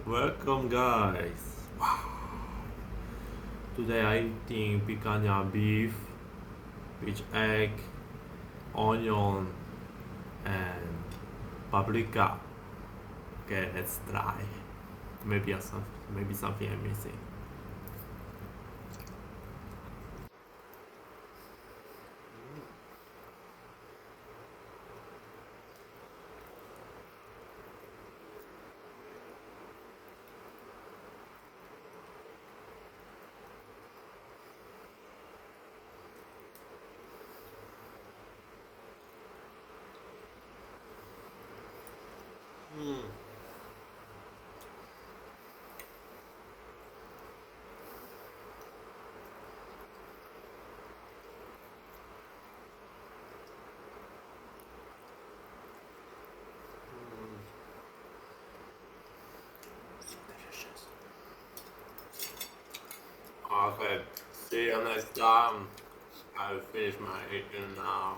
Welcome, guys. Wow. Today I'm eating picanha beef with egg, onion, and paprika. Okay, let's try. Maybe something I'm missing. Mm. So delicious. Okay, see you next time. I'll finish my eating now.